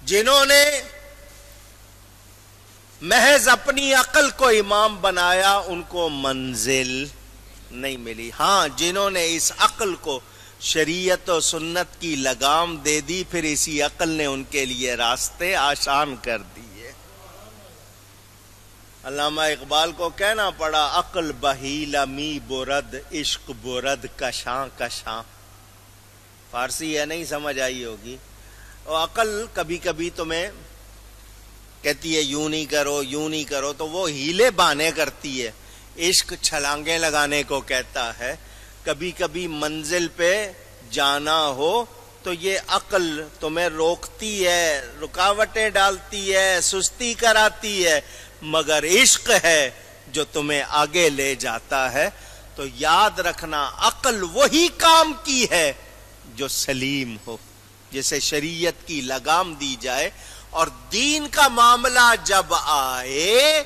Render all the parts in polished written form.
جنہوں نے محض اپنی عقل کو امام بنایا ان کو منزل نہیں ملی. ہاں جنہوں نے اس عقل کو شریعت و سنت کی لگام دے دی پھر اسی عقل نے ان کے لیے راستے آسان کر دیے. علامہ اقبال کو کہنا پڑا عقل بہیلا می برد عشق برد کشاں کشاں. فارسی ہے نہیں سمجھ آئی ہوگی. اور عقل کبھی کبھی تمہیں کہتی ہے یوں نہیں کرو یوں نہیں کرو تو وہ ہیلے بہانے کرتی ہے. عشق چھلانگیں لگانے کو کہتا ہے. کبھی کبھی منزل پہ جانا ہو تو یہ عقل تمہیں روکتی ہے, رکاوٹیں ڈالتی ہے, سستی کراتی ہے, مگر عشق ہے جو تمہیں آگے لے جاتا ہے. تو یاد رکھنا عقل وہی کام کی ہے جو سلیم ہو, جسے شریعت کی لگام دی جائے. اور دین کا معاملہ جب آئے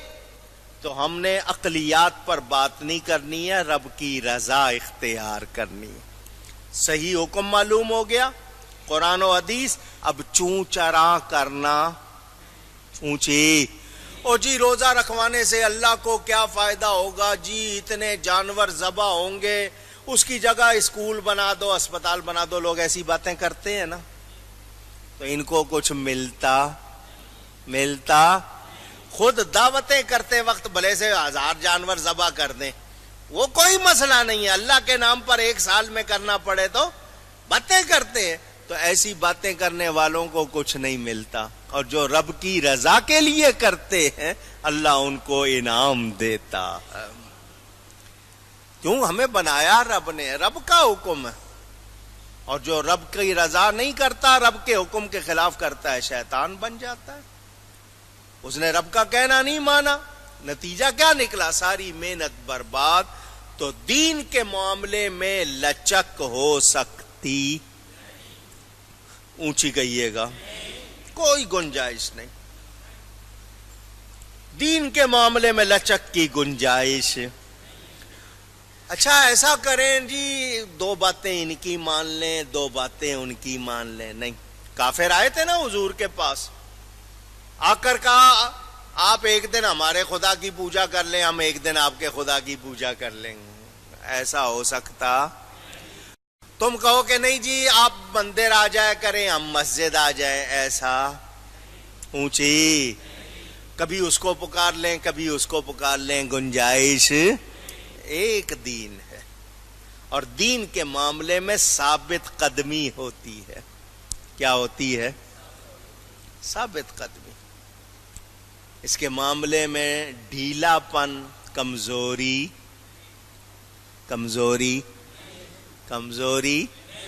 تو ہم نے عقلیات پر بات نہیں کرنی ہے, رب کی رضا اختیار کرنی ہے. صحیح حکم معلوم ہو گیا قرآن و حدیث. اب چوں چراں کرنا اونچی. او جی روزہ رکھوانے سے اللہ کو کیا فائدہ ہوگا, جی اتنے جانور ذبح ہوں گے, اس کی جگہ اسکول بنا دو, اسپتال بنا دو. لوگ ایسی باتیں کرتے ہیں نا, تو ان کو کچھ ملتا خود دعوتیں کرتے وقت بھلے سے 1000 جانور ذبح کر دیں, وہ کوئی مسئلہ نہیں ہے. اللہ کے نام پر 1 سال میں کرنا پڑے تو باتیں کرتے ہیں. تو ایسی باتیں کرنے والوں کو کچھ نہیں ملتا, اور جو رب کی رضا کے لیے کرتے ہیں اللہ ان کو انعام دیتا ہے. کیوں ہمیں بنایا رب نے, رب کا حکم ہے. اور جو رب کی رضا نہیں کرتا, رب کے حکم کے خلاف کرتا ہے, شیطان بن جاتا ہے. اس نے رب کا کہنا نہیں مانا, نتیجہ کیا نکلا, ساری محنت برباد. تو دین کے معاملے میں لچک ہو سکتی, اونچی کہیے گا, کوئی گنجائش نہیں. دین کے معاملے میں لچک کی گنجائش. اچھا ایسا کریں جی 2 باتیں ان کی مان لیں 2 باتیں ان کی مان لیں. نہیں, کافر آئے تھے نا حضور کے پاس, آ کر کہا آپ ایک دن ہمارے خدا کی پوجا کر لیں, ہم ایک دن آپ کے خدا کی پوجا کر لیں گے. ایسا ہو سکتا؟ تم کہو کہ نہیں جی آپ مندر آ جائے کریں, ہم مسجد آ جائیں. ایسا اونچی, کبھی اس کو پکار لیں کبھی اس کو پکار لیں, گنجائش ایک دین ہے. اور دین کے معاملے میں ثابت قدمی ہوتی ہے. کیا ہوتی ہے؟ ثابت قدمی. اس کے معاملے میں ڈھیلا پن, کمزوری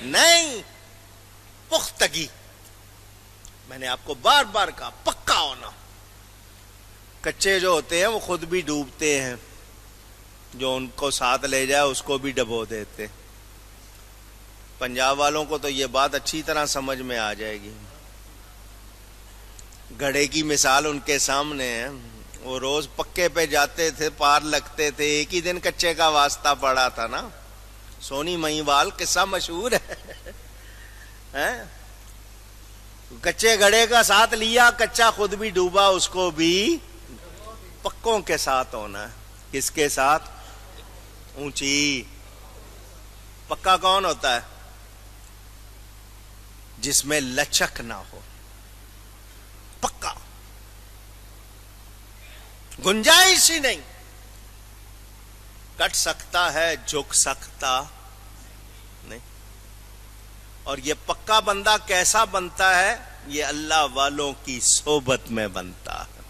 نہیں, پختگی. میں نے آپ کو بار بار کہا پکا ہونا. کچے جو ہوتے ہیں وہ خود بھی ڈوبتے ہیں, جو ان کو ساتھ لے جائے اس کو بھی ڈبو دیتے. پنجاب والوں کو تو یہ بات اچھی طرح سمجھ میں آ جائے گی. گھڑے کی مثال ان کے سامنے ہے. وہ روز پکے پہ جاتے تھے, پار لگتے تھے, ایک ہی دن کچے کا واسطہ پڑا تھا نا. سونی مہیوال قصہ مشہور ہے. کچے گھڑے کا ساتھ لیا, کچا خود بھی ڈوبا, اس کو بھی پکوں کے ساتھ ہونا ہے. کس کے ساتھ؟ اونچی. پکا کون ہوتا ہے؟ جس میں لچک نہ ہو. پکا, گنجائش ہی نہیں. کٹ سکتا ہے, جھک سکتا نہیں. اور یہ پکا بندہ کیسا بنتا ہے؟ یہ اللہ والوں کی صحبت میں بنتا ہے,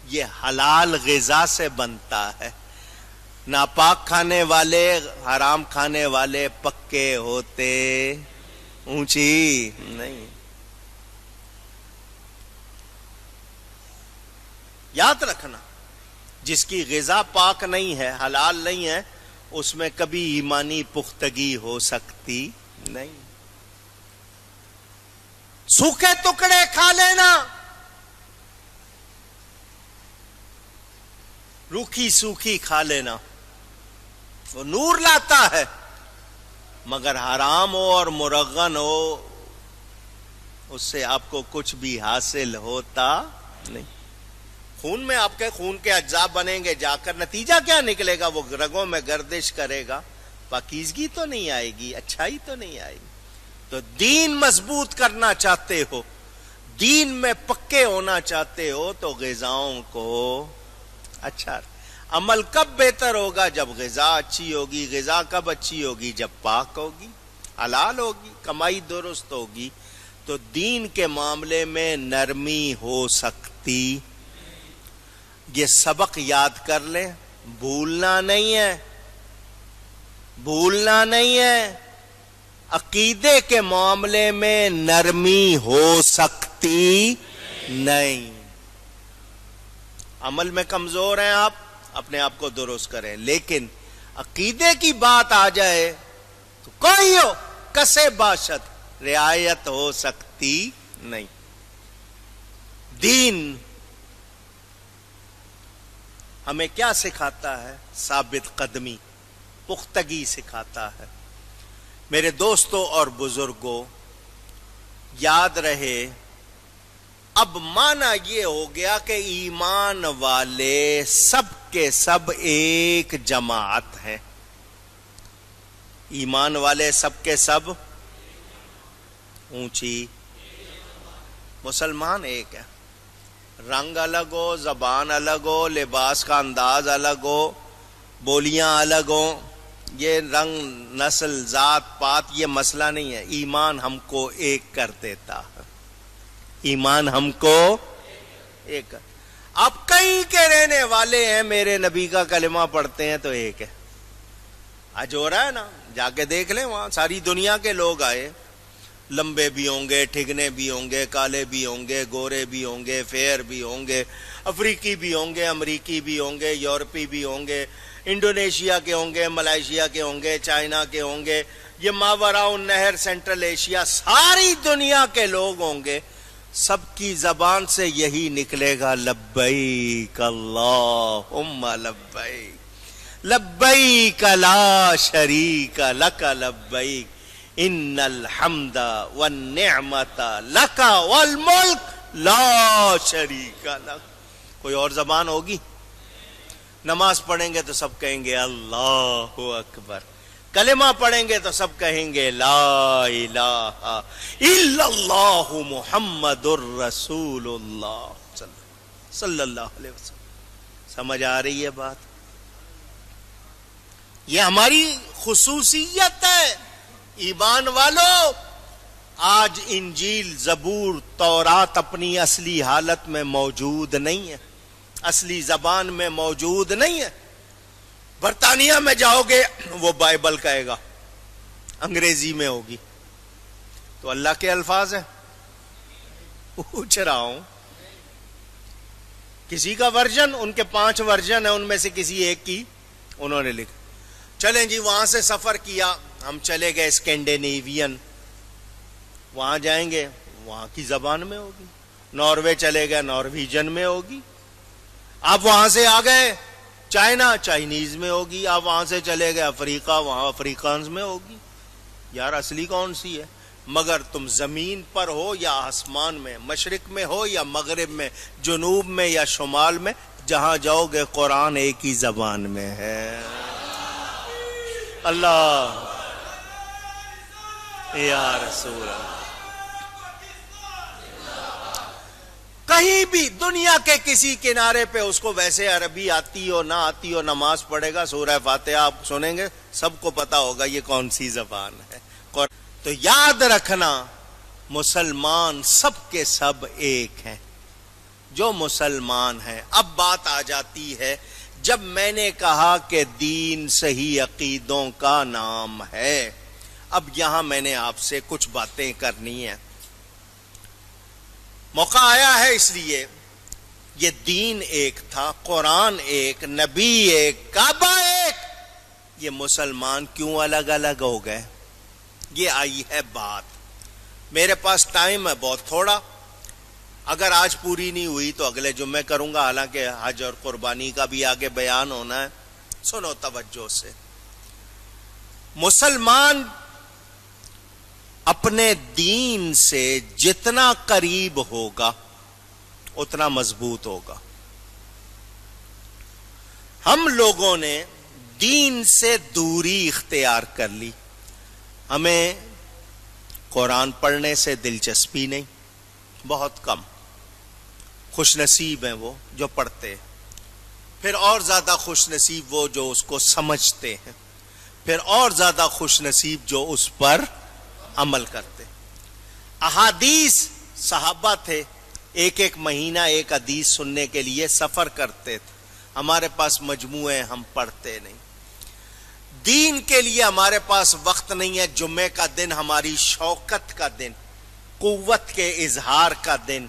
یہ حلال غذا سے بنتا ہے. ناپاک کھانے والے, حرام کھانے والے پکے ہوتے اونچی نہیں. یاد رکھنا, جس کی غذا پاک نہیں ہے, حلال نہیں ہے, اس میں کبھی ایمانی پختگی ہو سکتی نہیں. سوکھے ٹکڑے کھا لینا, روکھی سوکھی کھا لینا, وہ نور لاتا ہے, مگر حرام ہو اور مرغن ہو اس سے آپ کو کچھ بھی حاصل ہوتا نہیں. خون میں آپ کے خون کے اجزاء بنیں گے، جا کر نتیجہ کیا نکلے گا؟ وہ رگوں میں گردش کرے گا، پاکیزگی تو نہیں آئے گی، اچھائی تو نہیں آئے گی. تو دین مضبوط کرنا چاہتے ہو، دین میں پکے ہونا چاہتے ہو تو غذاؤں کو اچھا. عمل کب بہتر ہوگا؟ جب غذا اچھی ہوگی. غذا کب اچھی ہوگی؟ جب پاک ہوگی، حلال ہوگی، کمائی درست ہوگی. تو دین کے معاملے میں نرمی ہو سکتی. یہ سبق یاد کر لیں، بھولنا نہیں ہے، بھولنا نہیں ہے. عقیدے کے معاملے میں نرمی ہو سکتی نہیں. عمل میں کمزور ہیں آپ، اپنے آپ کو درست کریں، لیکن عقیدے کی بات آ جائے تو کوئی ہو کسے باشد رعایت ہو سکتی نہیں. دین ہمیں کیا سکھاتا ہے؟ ثابت قدمی، پختگی سکھاتا ہے. میرے دوستوں اور بزرگوں، یاد رہے اب معنی یہ ہو گیا کہ ایمان والے سب کے سب ایک جماعت ہیں. ایمان والے سب کے سب اونچی، مسلمان ایک ہے. رنگ الگ ہو، زبان الگ ہو، لباس کا انداز الگ ہو، بولیاں الگ ہوں، یہ رنگ، نسل، ذات پات یہ مسئلہ نہیں ہے. ایمان ہم کو ایک کر دیتا ہے. ایمان ہم کو ایک. آپ کہیں کے رہنے والے ہیں، میرے نبی کا کلمہ پڑھتے ہیں تو ایک ہے. آج ہو رہا ہے نا، جا کے دیکھ لیں، وہاں ساری دنیا کے لوگ آئے، لمبے بھی ہوں گے، ٹھگنے بھی ہوں گے، کالے بھی ہوں گے، گورے بھی ہوں گے، فیر بھی ہوں گے، افریقی بھی ہوں گے، امریکی بھی ہوں گے، یورپی بھی ہوں گے، انڈونیشیا کے ہوں گے، ملائیشیا کے ہوں گے، چائنا کے ہوں گے، یہ ماوراء النہر سینٹرل ایشیا، ساری دنیا کے لوگ ہوں گے. سب کی زبان سے یہی نکلے گا، لبیک اللہم لبیک، لبیک لا شریک لک لبیک، ان الحمد والنعمت لک والملک لا شریک لک. کوئی اور زبان ہوگی؟ نماز پڑھیں گے تو سب کہیں گے اللہ اکبر، کلمہ پڑھیں گے تو سب کہیں گے لا الہ الا اللہ محمد الرسول اللہ صلی اللہ علیہ وسلم. سمجھ آ رہی ہے بات؟ یہ ہماری خصوصیت ہے. ایمان والو، آج انجیل، زبور، تورات اپنی اصلی حالت میں موجود نہیں ہے، اصلی زبان میں موجود نہیں ہے. برطانیہ میں جاؤ گے وہ بائبل کہے گا، انگریزی میں ہوگی. تو اللہ کے الفاظ ہیں، پوچھ رہا ہوں. کسی کا ورژن، ان کے 5 ورژن ہیں، ان میں سے کسی ایک کی انہوں نے لکھا. چلیں جی، وہاں سے سفر کیا، ہم چلے گئے اسکینڈینیوین، وہاں جائیں گے وہاں کی زبان میں ہوگی. ناروے چلے گئے، نارویجن میں ہوگی. آپ وہاں سے آ گئے چائنا، چائنیز میں ہوگی. آپ وہاں سے چلے گئے افریقہ، وہاں افریقانز میں ہوگی. یار اصلی کون سی ہے؟ مگر تم زمین پر ہو یا آسمان میں، مشرق میں ہو یا مغرب میں، جنوب میں یا شمال میں، جہاں جاؤ گے قرآن ایک ہی زبان میں ہے. اللہ یا رسول اللہ. کہیں بھی دنیا کے کسی کنارے پہ اس کو ویسے عربی آتی ہو نہ آتی ہو، نماز پڑھے گا، سورہ فاتحہ آپ سنیں گے، سب کو پتا ہوگا یہ کون سی زبان ہے. تو یاد رکھنا، مسلمان سب کے سب ایک ہیں جو مسلمان ہیں. اب بات آ جاتی ہے، جب میں نے کہا کہ دین صحیح عقیدوں کا نام ہے، اب یہاں میں نے آپ سے کچھ باتیں کرنی ہیں. موقع آیا ہے اس لیے. یہ دین ایک تھا، قرآن ایک، نبی ایک، کعبہ ایک. یہ مسلمان کیوں الگ الگ ہو گئے؟ یہ آئی ہے بات. میرے پاس ٹائم ہے بہت تھوڑا، اگر آج پوری نہیں ہوئی تو اگلے جمعے کروں گا، حالانکہ حج اور قربانی کا بھی آگے بیان ہونا ہے. سنو توجہ سے. مسلمان اپنے دین سے جتنا قریب ہوگا اتنا مضبوط ہوگا. ہم لوگوں نے دین سے دوری اختیار کر لی. ہمیں قرآن پڑھنے سے دلچسپی نہیں، بہت کم. خوش نصیب ہیں وہ جو پڑھتے، پھر اور زیادہ خوش نصیب وہ جو اس کو سمجھتے ہیں، پھر اور زیادہ خوش نصیب جو اس پر عمل کرتے. احادیث صحابہ تھے، ایک ایک مہینہ ایک حدیث سننے کے لیے سفر کرتے تھے. ہمارے پاس مجموعے، ہم پڑھتے نہیں. دین کے لیے ہمارے پاس وقت نہیں ہے. جمعے کا دن ہماری شوکت کا دن، قوت کے اظہار کا دن.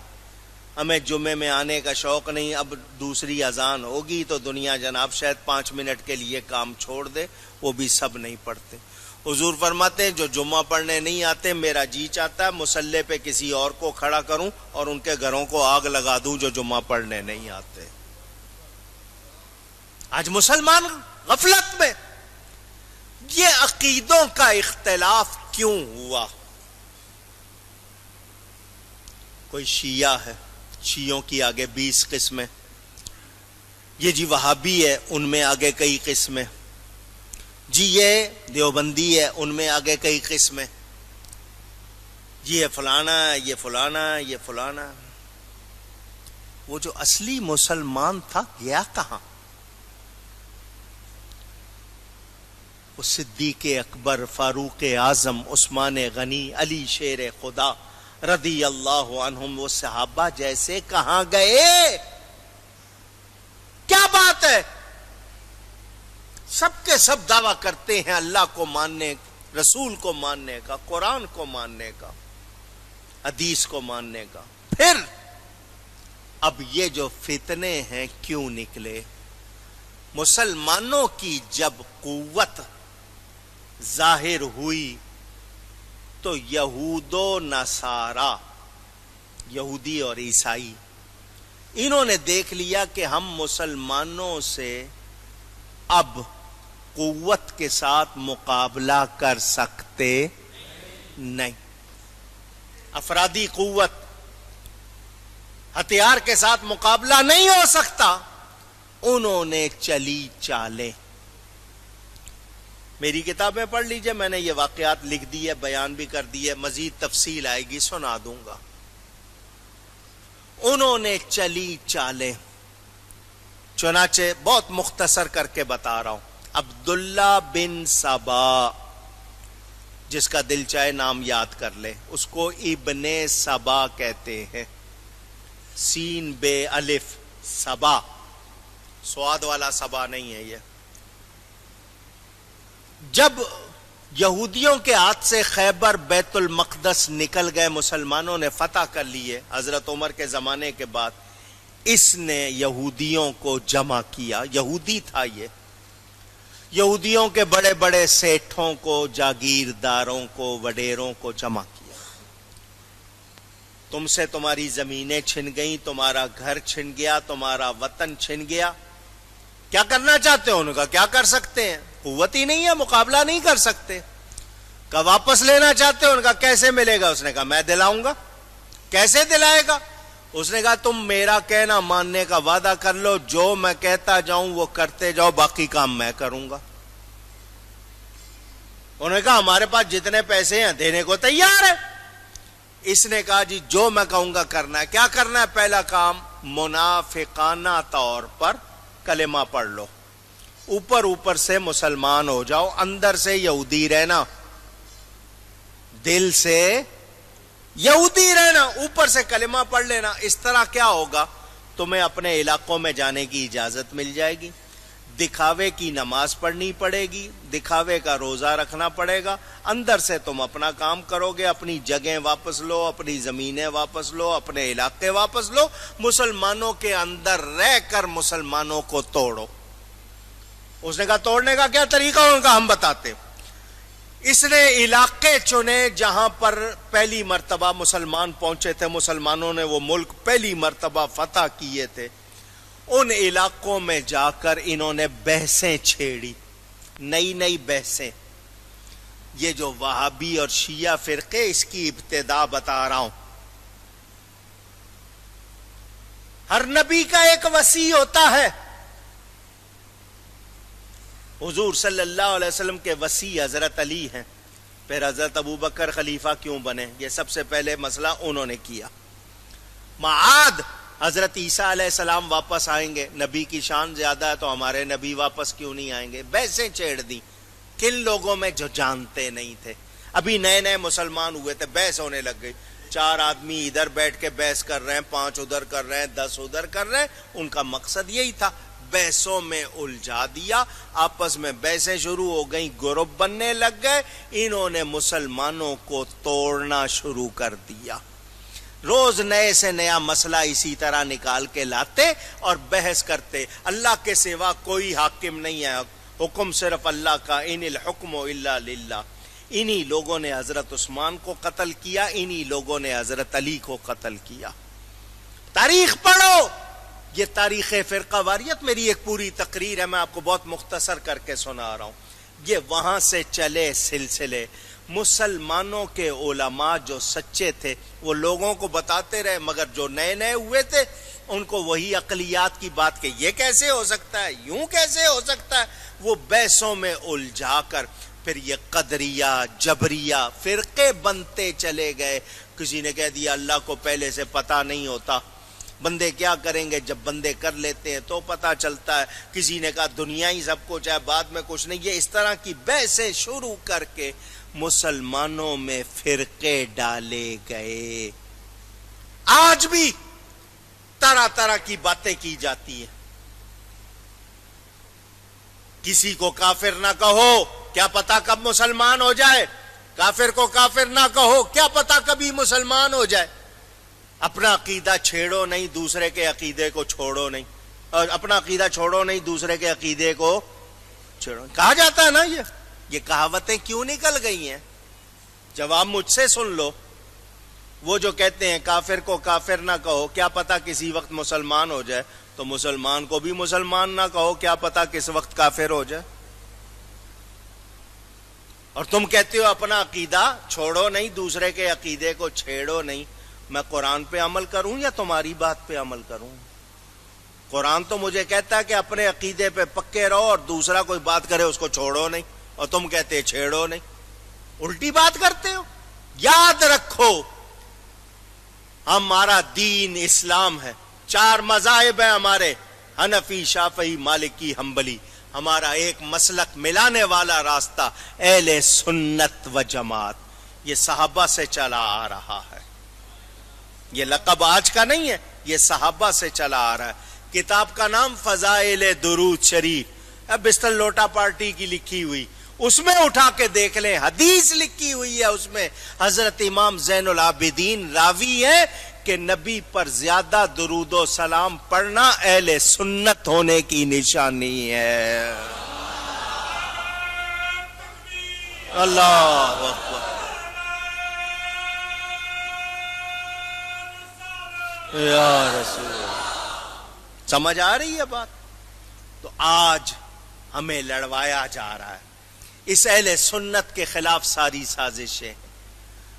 ہمیں جمعے میں آنے کا شوق نہیں. اب دوسری اذان ہوگی تو دنیا جناب شاید 5 منٹ کے لیے کام چھوڑ دے، وہ بھی سب نہیں پڑھتے. حضور فرماتے ہیں جو جمعہ پڑھنے نہیں آتے، میرا جی چاہتا ہے مصلی پہ کسی اور کو کھڑا کروں اور ان کے گھروں کو آگ لگا دوں جو جمعہ پڑھنے نہیں آتے. آج مسلمان غفلت میں. یہ عقیدوں کا اختلاف کیوں ہوا؟ کوئی شیعہ ہے، شیعوں کی آگے 20 قسمیں. یہ جی وہابی ہے، ان میں آگے کئی قسمیں. جی یہ دیوبندی ہے، ان میں آگے کئی قسمیں. جی یہ فلانا، یہ فلانا، یہ فلانا. وہ جو اصلی مسلمان تھا گیا کہاں؟ وہ صدیق اکبر، فاروق اعظم، عثمان غنی، علی شیر خدا رضی اللہ عنہم، وہ صحابہ جیسے کہاں گئے؟ کیا بات ہے؟ سب کے سب دعویٰ کرتے ہیں اللہ کو ماننے، رسول کو ماننے کا، قرآن کو ماننے کا، حدیث کو ماننے کا. پھر اب یہ جو فتنے ہیں کیوں نکلے؟ مسلمانوں کی جب قوت ظاہر ہوئی تو یہود و نصارا، یہودی اور عیسائی، انہوں نے دیکھ لیا کہ ہم مسلمانوں سے اب قوت کے ساتھ مقابلہ کر سکتے نہیں. افرادی قوت، ہتھیار کے ساتھ مقابلہ نہیں ہو سکتا. انہوں نے چلی چالیں. میری کتابیں پڑھ لیجئے، میں نے یہ واقعات لکھ دی ہے، بیان بھی کر دی ہے، مزید تفصیل آئے گی سنا دوں گا. انہوں نے چلی چالیں. چنانچہ بہت مختصر کر کے بتا رہا ہوں. عبداللہ بن سبا، جس کا دل چاہے نام یاد کر لے، اس کو ابن سبا کہتے ہیں. سین بے الف، سبا، سواد والا سبا نہیں ہے یہ. جب یہودیوں کے ہاتھ سے خیبر، بیت المقدس نکل گئے، مسلمانوں نے فتح کر لیے حضرت عمر کے زمانے کے بعد، اس نے یہودیوں کو جمع کیا. یہودی تھا یہ. یہودیوں کے بڑے بڑے سیٹھوں کو، جاگیرداروں کو، وڈیروں کو جمع کیا. تم سے تمہاری زمینیں چھن گئیں، تمہارا گھر چھن گیا، تمہارا وطن چھن گیا. کیا کرنا چاہتے ہو؟ ان کا کیا کر سکتے ہیں؟ قوت ہی نہیں ہے، مقابلہ نہیں کر سکتے. کہ واپس لینا چاہتے ہو؟ ان کا کیسے ملے گا؟ اس نے کہا میں دلاؤں گا. کیسے دلائے گا؟ اس نے کہا تم میرا کہنا ماننے کا وعدہ کر لو، جو میں کہتا جاؤں وہ کرتے جاؤ، باقی کام میں کروں گا. انہوں نے کہا ہمارے پاس جتنے پیسے ہیں دینے کو تیار ہے. اس نے کہا جی جو میں کہوں گا کرنا ہے. کیا کرنا ہے؟ پہلا کام، منافقانہ طور پر کلمہ پڑھ لو. اوپر اوپر سے مسلمان ہو جاؤ، اندر سے یہودی رہنا، دل سے یہودی رہنا، اوپر سے کلمہ پڑھ لینا. اس طرح کیا ہوگا؟ تمہیں اپنے علاقوں میں جانے کی اجازت مل جائے گی. دکھاوے کی نماز پڑھنی پڑے گی، دکھاوے کا روزہ رکھنا پڑے گا. اندر سے تم اپنا کام کرو گے، اپنی جگہیں واپس لو، اپنی زمینیں واپس لو، اپنے علاقے واپس لو. مسلمانوں کے اندر رہ کر مسلمانوں کو توڑو. اس نے کہا توڑنے کا کیا طریقہ ہوگا؟ ہم بتاتے. اس نے علاقے چنے جہاں پر پہلی مرتبہ مسلمان پہنچے تھے، مسلمانوں نے وہ ملک پہلی مرتبہ فتح کیے تھے. ان علاقوں میں جا کر انہوں نے بحثیں چھیڑی، نئی نئی بحثیں. یہ جو وہابی اور شیعہ فرقے، اس کی ابتدا بتا رہا ہوں. ہر نبی کا ایک وصی ہوتا ہے. حضور صلی اللہ علیہ وسلم کے وصی حضرت علی ہیں. پھر حضرت ابوبکر خلیفہ کیوں بنے؟ یہ سب سے پہلے مسئلہ انہوں نے کیا. معاد حضرت عیسیٰ علیہ السلام واپس آئیں گے، نبی کی شان زیادہ ہے تو ہمارے نبی واپس کیوں نہیں آئیں گے؟ بحثیں چھیڑ دی. کن لوگوں میں جو جانتے نہیں تھے، ابھی نئے نئے مسلمان ہوئے تھے، بحث ہونے لگ گئی. 4 آدمی ادھر بیٹھ کے بحث کر رہے ہیں، 5 ادھر کر رہے ہیں، 10 ادھر کر رہے ہیں. ان کا مقصد یہی تھا، بحثوں میں الجھا دیا. آپس میں بحثیں شروع ہو گئیں، گروپ بننے لگ گئے. انہوں نے مسلمانوں کو توڑنا شروع کر دیا. روز نئے سے نیا مسئلہ اسی طرح نکال کے لاتے اور بحث کرتے. اللہ کے سوا کوئی حاکم نہیں ہے، حکم صرف اللہ کا. ان الحکم الا للہ. انہی لوگوں نے حضرت عثمان کو قتل کیا، انہی لوگوں نے حضرت علی کو قتل کیا. تاریخ پڑھو. یہ تاریخ فرقہ واریت میری ایک پوری تقریر ہے، میں آپ کو بہت مختصر کر کے سنا رہا ہوں. یہ وہاں سے چلے سلسلے. مسلمانوں کے علماء جو سچے تھے وہ لوگوں کو بتاتے رہے، مگر جو نئے نئے ہوئے تھے ان کو وہی عقلیات کی بات کہ یہ کیسے ہو سکتا ہے، یوں کیسے ہو سکتا ہے. وہ بحثوں میں الجھا کر پھر یہ قدریہ جبریہ فرقے بنتے چلے گئے. کسی نے کہہ دیا اللہ کو پہلے سے پتہ نہیں ہوتا، بندے کیا کریں گے، جب بندے کر لیتے ہیں تو پتہ چلتا ہے. کسی نے کہا دنیا ہی سب کچھ ہے، بعد میں کچھ نہیں. یہ اس طرح کی بحثیں شروع کر کے مسلمانوں میں فرقے ڈالے گئے. آج بھی طرح طرح کی باتیں کی جاتی ہیں. کسی کو کافر نہ کہو، کیا پتا کب مسلمان ہو جائے. کافر کو کافر نہ کہو، کیا پتا کبھی مسلمان ہو جائے. اپنا عقیدہ چھیڑو نہیں، دوسرے کے عقیدے کو چھوڑو نہیں. اور اپنا عقیدہ چھوڑو نہیں، دوسرے کے عقیدے کو چھوڑو. کہا جاتا ہے نا. یہ کہاوتیں کیوں نکل گئی ہیں؟ جواب مجھ سے سن لو. وہ جو کہتے ہیں کافر کو کافر نہ کہو، کیا پتا کسی وقت مسلمان ہو جائے، تو مسلمان کو بھی مسلمان نہ کہو، کیا پتا کس وقت کافر ہو جائے. اور تم کہتے ہو اپنا عقیدہ چھوڑو نہیں، دوسرے کے عقیدے کو چھیڑو نہیں. میں قرآن پہ عمل کروں یا تمہاری بات پہ عمل کروں؟ قرآن تو مجھے کہتا ہے کہ اپنے عقیدے پہ پکے رہو اور دوسرا کوئی بات کرے اس کو چھوڑو نہیں، اور تم کہتے چھیڑو نہیں. الٹی بات کرتے ہو. یاد رکھو ہمارا دین اسلام ہے. 4 مذاہب ہیں ہمارے، حنفی شافعی مالکی حنبلی. ہمارا ایک مسلک ملانے والا راستہ اہل سنت و جماعت. یہ صحابہ سے چلا آ رہا ہے. یہ لقب آج کا نہیں ہے، یہ صحابہ سے چلا آ رہا ہے. کتاب کا نام فضائل درود شریف. اب بستر لوٹا پارٹی کی لکھی ہوئی، اس میں اٹھا کے دیکھ لیں، حدیث لکھی ہوئی ہے. اس میں حضرت امام زین العابدین راوی ہے کہ نبی پر زیادہ درود و سلام پڑھنا اہل سنت ہونے کی نشانی ہے. اللہ اکبر. یا رسول اللہ. سمجھ آ رہی ہے بات؟ تو آج ہمیں لڑوایا جا رہا ہے. اس اہل سنت کے خلاف ساری سازشیں.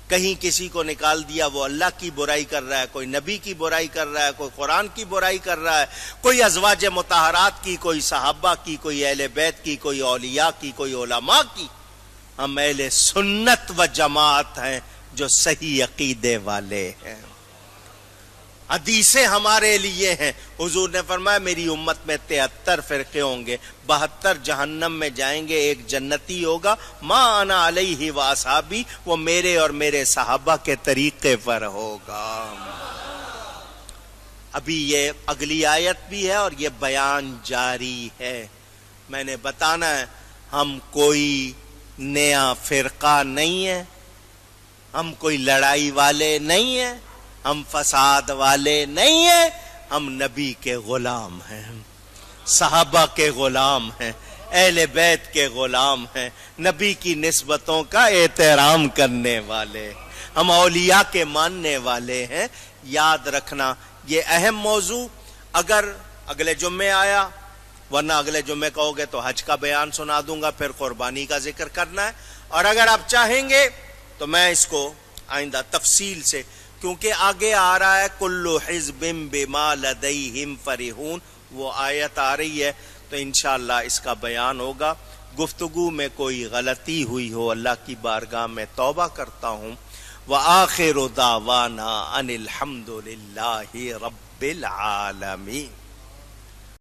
کہیں کسی کو نکال دیا، وہ اللہ کی برائی کر رہا ہے، کوئی نبی کی برائی کر رہا ہے، کوئی قرآن کی برائی کر رہا ہے، کوئی ازواج مطہرات کی، کوئی صحابہ کی، کوئی اہل بیت کی، کوئی اولیاء کی، کوئی علماء کی. ہم اہل سنت و جماعت ہیں جو صحیح عقیدے والے ہیں. حدیثیں ہمارے لیے ہیں. حضور نے فرمایا میری امت میں 73 فرقے ہوں گے، 72 جہنم میں جائیں گے، ایک جنتی ہوگا. ما انا علیہ و اصحابی، وہ میرے اور میرے صحابہ کے طریقے پر ہوگا. ابھی یہ اگلی آیت بھی ہے اور یہ بیان جاری ہے. میں نے بتانا ہے ہم کوئی نیا فرقہ نہیں ہے، ہم کوئی لڑائی والے نہیں ہیں، ہم فساد والے نہیں ہیں. ہم نبی کے غلام ہیں، صحابہ کے غلام ہیں، اہل بیت کے غلام ہیں، نبی کی نسبتوں کا احترام کرنے والے، ہم اولیاء کے ماننے والے ہیں. یاد رکھنا یہ اہم موضوع. اگر اگلے جمعے آیا، ورنہ اگلے جمعے کہو گے تو حج کا بیان سنا دوں گا، پھر قربانی کا ذکر کرنا ہے. اور اگر آپ چاہیں گے تو میں اس کو آئندہ تفصیل سے، کیونکہ آگے آ رہا ہے کلو حزب بما لدیہم فرحون، وہ آیت آ رہی ہے، تو انشاءاللہ اس کا بیان ہوگا۔ گفتگو میں کوئی غلطی ہوئی ہو اللہ کی بارگاہ میں توبہ کرتا ہوں۔ وآخر دعوانا ان الحمد للہ رب العالمین۔